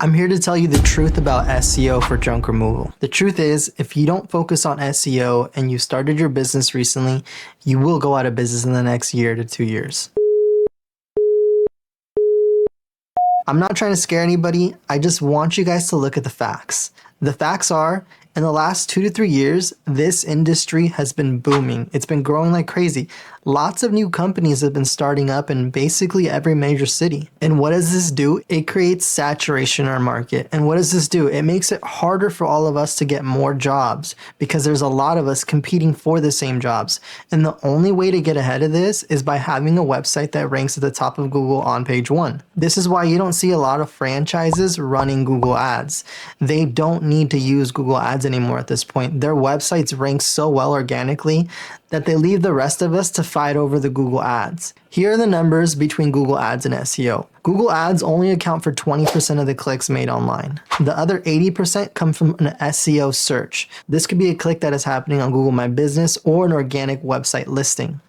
I'm here to tell you the truth about SEO for junk removal. The truth is, if you don't focus on SEO and you started your business recently, you will go out of business in the next year to 2 years. I'm not trying to scare anybody. I just want you guys to look at the facts. The facts are, in the last 2 to 3 years, this industry has been booming. It's been growing like crazy. Lots of new companies have been starting up in basically every major city. And what does this do? It creates saturation in our market. And what does this do? It makes it harder for all of us to get more jobs because there's a lot of us competing for the same jobs. And the only way to get ahead of this is by having a website that ranks at the top of Google on page 1. This is why you don't see a lot of franchises running Google Ads. They don't need to use Google Ads anymore at this point. Their websites rank so well organically that they leave the rest of us to fight over the Google Ads. Here are the numbers between Google Ads and SEO. Google Ads only account for 20% of the clicks made online. The other 80% come from an SEO search. This could be a click that is happening on Google My Business or an organic website listing.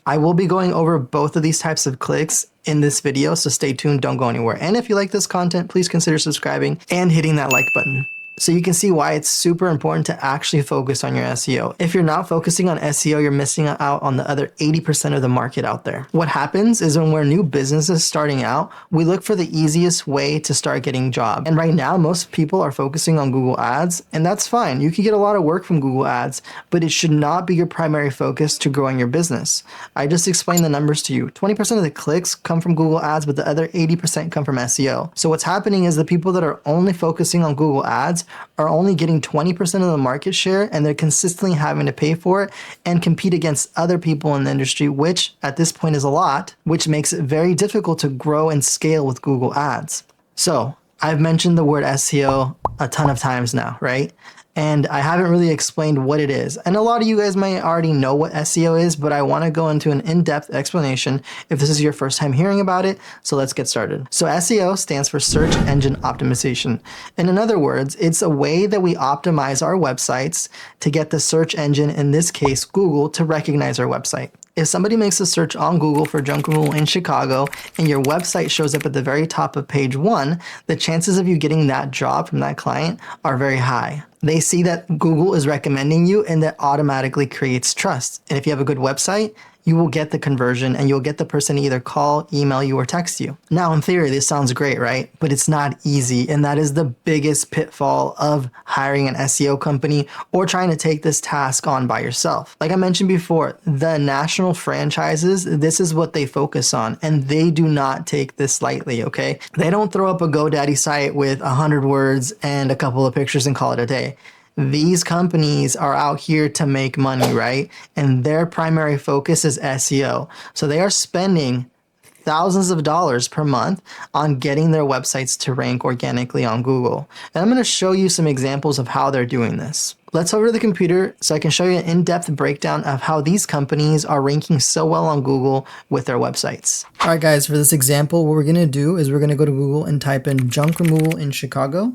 I will be going over both of these types of clicks in this video, so stay tuned, don't go anywhere. And if you like this content, please consider subscribing and hitting that like button. So you can see why it's super important to actually focus on your SEO. If you're not focusing on SEO, you're missing out on the other 80% of the market out there. What happens is when we're new businesses starting out, we look for the easiest way to start getting jobs. And right now, most people are focusing on Google Ads, and that's fine. You can get a lot of work from Google Ads, but it should not be your primary focus to growing your business. I just explained the numbers to you. 20% of the clicks come from Google Ads, but the other 80% come from SEO. So what's happening is the people that are only focusing on Google Ads are only getting 20% of the market share, and they're consistently having to pay for it and compete against other people in the industry, which at this point is a lot, which makes it very difficult to grow and scale with Google Ads. So I've mentioned the word SEO a ton of times now, right? And I haven't really explained what it is. And a lot of you guys might already know what SEO is, but I want to go into an in-depth explanation if this is your first time hearing about it. So let's get started. So SEO stands for search engine optimization. And in other words, it's a way that we optimize our websites to get the search engine, in this case, Google, to recognize our website. If somebody makes a search on Google for junk removal in Chicago and your website shows up at the very top of page 1, the chances of you getting that job from that client are very high. They see that Google is recommending you, and that automatically creates trust. And if you have a good website, you will get the conversion and you'll get the person to either call, email you, or text you. Now, in theory, this sounds great, right? But it's not easy. And that is the biggest pitfall of hiring an SEO company or trying to take this task on by yourself. Like I mentioned before, the national franchises, this is what they focus on, and they do not take this lightly, okay? They don't throw up a GoDaddy site with 100 words and a couple of pictures and call it a day. These companies are out here to make money, right? And their primary focus is SEO. So they are spending thousands of dollars per month on getting their websites to rank organically on Google. And I'm going to show you some examples of how they're doing this. Let's over to the computer so I can show you an in-depth breakdown of how these companies are ranking so well on Google with their websites. All right, guys, for this example, what we're going to do is we're going to go to Google and type in junk removal in Chicago.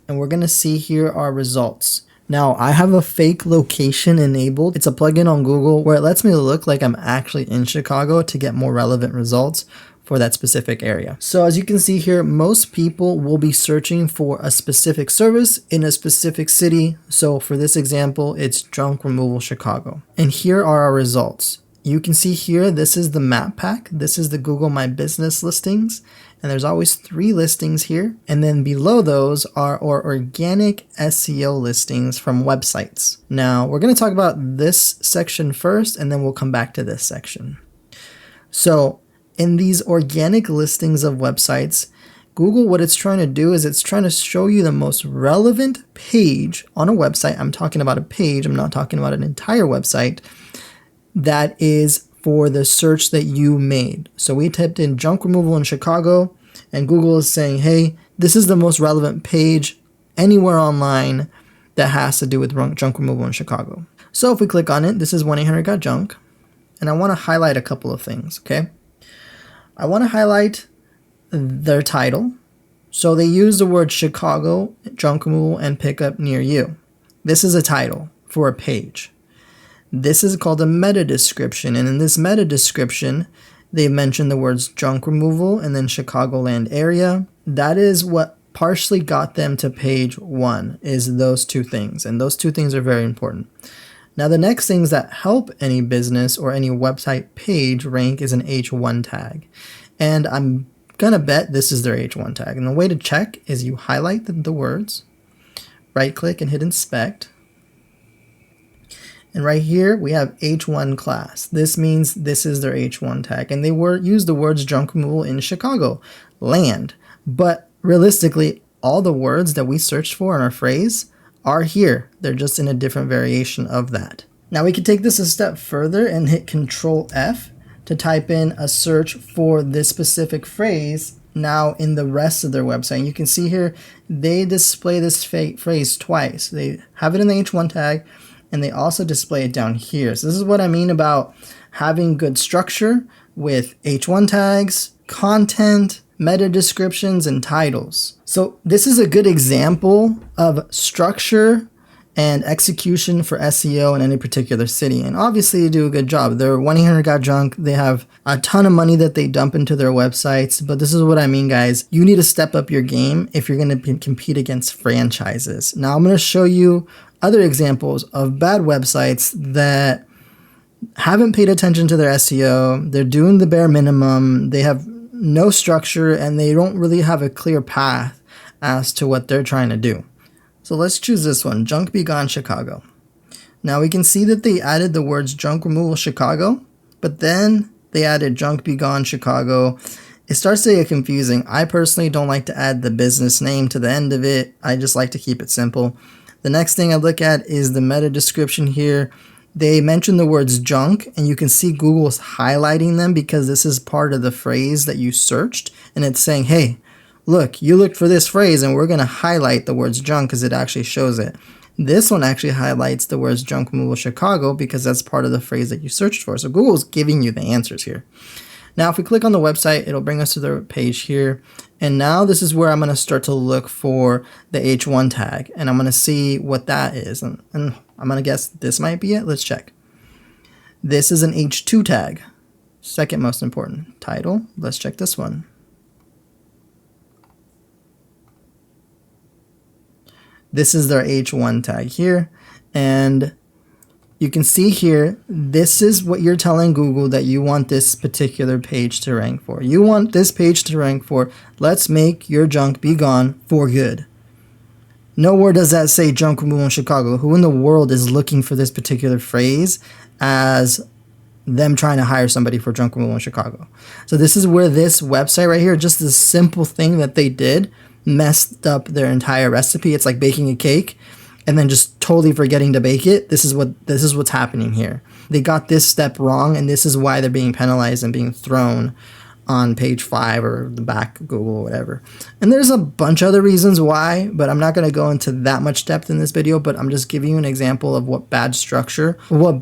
And we're going to see here our results. Now, I have a fake location enabled. It's a plugin on Google where it lets me look like I'm actually in Chicago to get more relevant results for that specific area. So as you can see here, most people will be searching for a specific service in a specific city. So for this example, it's junk removal Chicago. And here are our results. You can see here, this is the map pack. This is the Google My Business listings. And there's always 3 listings here. And then below those are our organic SEO listings from websites. Now, we're going to talk about this section first, and then we'll come back to this section. So in these organic listings of websites, Google, what it's trying to do is it's trying to show you the most relevant page on a website. I'm talking about a page. I'm not talking about an entire website. That is for the search that you made. So we typed in junk removal in Chicago, and Google is saying, hey, this is the most relevant page anywhere online that has to do with junk removal in Chicago. So if we click on it, this is 1-800-GOT-JUNK, and I want to highlight a couple of things, okay? I want to highlight their title. So they use the word Chicago, junk removal, and pickup near you. This is a title for a page. This is called a meta description, and in this meta description, they mention the words junk removal and then Chicagoland area. that is what partially got them to page 1, is those two things. And those two things are very important. Now, the next things that help any business or any website page rank is an H1 tag. And I'm gonna bet this is their H1 tag. And the way to check is you highlight the words, right click and hit inspect. And right here we have H1 class. This means this is their H1 tag. And they use the words junk removal in Chicago land. But realistically, all the words that we searched for in our phrase are here. They're just in a different variation of that. Now we can take this a step further and hit Control F to type in a search for this specific phrase now in the rest of their website. And you can see here, they display this phrase twice. They have it in the H1 tag, and they also display it down here. So this is what I mean about having good structure with H1 tags, content, meta descriptions, and titles. So this is a good example of structure and execution for SEO in any particular city. And obviously they do a good job. They're 1-800-GOT-JUNK. They have a ton of money that they dump into their websites. But this is what I mean, guys. You need to step up your game if you're going to compete against franchises. Now I'm going to show you other examples of bad websites that haven't paid attention to their SEO. They're doing the bare minimum. They have no structure and they don't really have a clear path as to what they're trying to do. So let's choose this one, Junk Be Gone Chicago. Now we can see that they added the words junk removal Chicago, but then they added junk be gone Chicago. It starts to get confusing. I personally don't like to add the business name to the end of it. I just like to keep it simple. The next thing I look at is the meta description here. They mention the words junk, and you can see Google's highlighting them because this is part of the phrase that you searched, and it's saying, hey, look, you looked for this phrase and we're going to highlight the words junk because it actually shows it. This one actually highlights the words junk removal Chicago because that's part of the phrase that you searched for. So Google's giving you the answers here. Now, if we click on the website, it'll bring us to the page here. And now this is where I'm going to start to look for the H1 tag and I'm going to see what that is. And I'm going to guess this might be it. Let's check. This is an H2 tag. Second most important. Title. Let's check this one. This is their H1 tag here, and you can see here, this is what you're telling Google that you want this particular page to rank for. You want this page to rank for, let's make your junk be gone for good. Nowhere does that say junk removal in Chicago. Who in the world is looking for this particular phrase as them trying to hire somebody for junk removal in Chicago? So this is where this website right here, just this simple thing that they did, messed up their entire recipe. It's like baking a cake and then just totally forgetting to bake it. This is what's happening here. They got this step wrong, and this is why they're being penalized and being thrown on page 5 or the back of Google or whatever. And there's a bunch of other reasons why, but I'm not going to go into that much depth in this video, but I'm just giving you an example of what bad structure will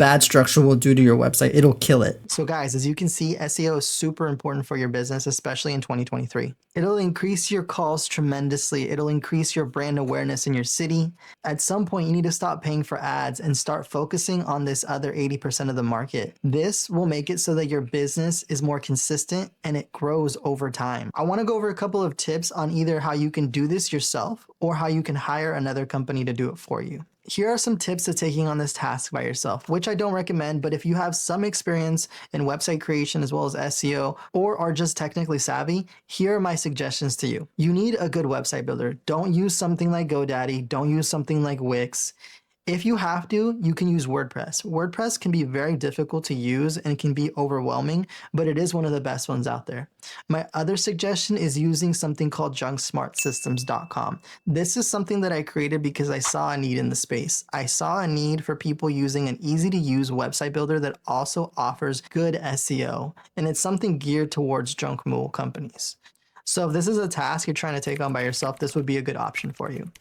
do to your website. It'll kill it. So guys, as you can see, SEO is super important for your business, especially in 2023. It'll increase your calls tremendously. It'll increase your brand awareness in your city. At some point, you need to stop paying for ads and start focusing on this other 80% of the market. This will make it so that your business is more consistent and it grows over time. I want to go over a couple of tips on either how you can do this yourself or how you can hire another company to do it for you. Here are some tips to taking on this task by yourself, which I don't recommend, but if you have some experience in website creation as well as SEO or are just technically savvy, here are my suggestions to you. You need a good website builder. Don't use something like GoDaddy. Don't use something like Wix. If you have to, you can use WordPress. WordPress can be very difficult to use and can be overwhelming, but it is one of the best ones out there. My other suggestion is using something called junksmartsystems.com. This is something that I created because I saw a need in the space. I saw a need for people using an easy to use website builder that also offers good SEO, and it's something geared towards junk removal companies. So if this is a task you're trying to take on by yourself, this would be a good option for you.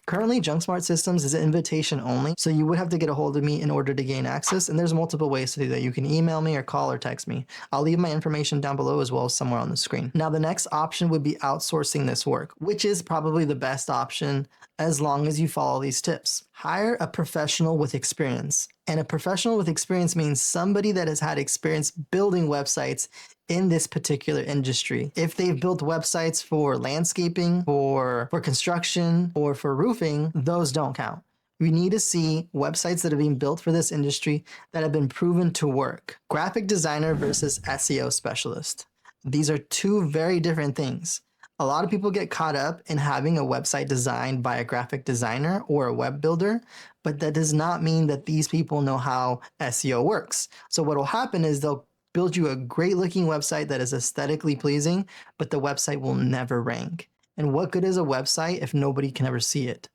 Currently, JunkSmart Systems is invitation only, so you would have to get a hold of me in order to gain access, and there's multiple ways to do that. You can email me or call or text me. I'll leave my information down below as well as somewhere on the screen. Now, the next option would be outsourcing this work, which is probably the best option as long as you follow these tips. Hire a professional with experience. And a professional with experience means somebody that has had experience building websites in this particular industry. If they've built websites for landscaping, for construction, or for roofing, those don't count. We need to see websites that are being built for this industry that have been proven to work. Graphic designer versus SEO specialist. These are two very different things. A lot of people get caught up in having a website designed by a graphic designer or a web builder, but that does not mean that these people know how SEO works. So what will happen is they'll build you a great looking website that is aesthetically pleasing, but the website will never rank. And what good is a website if nobody can ever see it?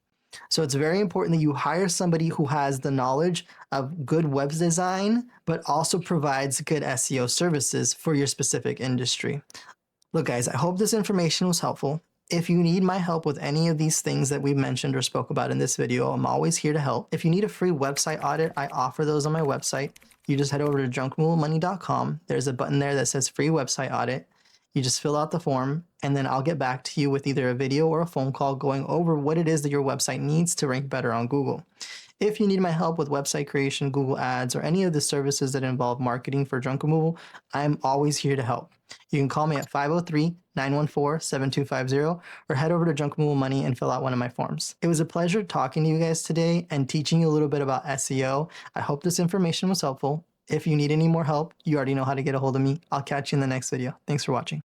So it's very important that you hire somebody who has the knowledge of good web design, but also provides good SEO services for your specific industry. Look, guys, I hope this information was helpful. If you need my help with any of these things that we mentioned or spoke about in this video, I'm always here to help. If you need a free website audit, I offer those on my website. You just head over to junkremovalmoney.com. There's a button there that says free website audit. You just fill out the form, and then I'll get back to you with either a video or a phone call going over what it is that your website needs to rank better on Google. If you need my help with website creation, Google Ads, or any of the services that involve marketing for junk removal, I'm always here to help. You can call me at 503-914-7250 or head over to Junk Removal Money and fill out one of my forms. It was a pleasure talking to you guys today and teaching you a little bit about SEO. I hope this information was helpful. If you need any more help, you already know how to get a hold of me. I'll catch you in the next video. Thanks for watching.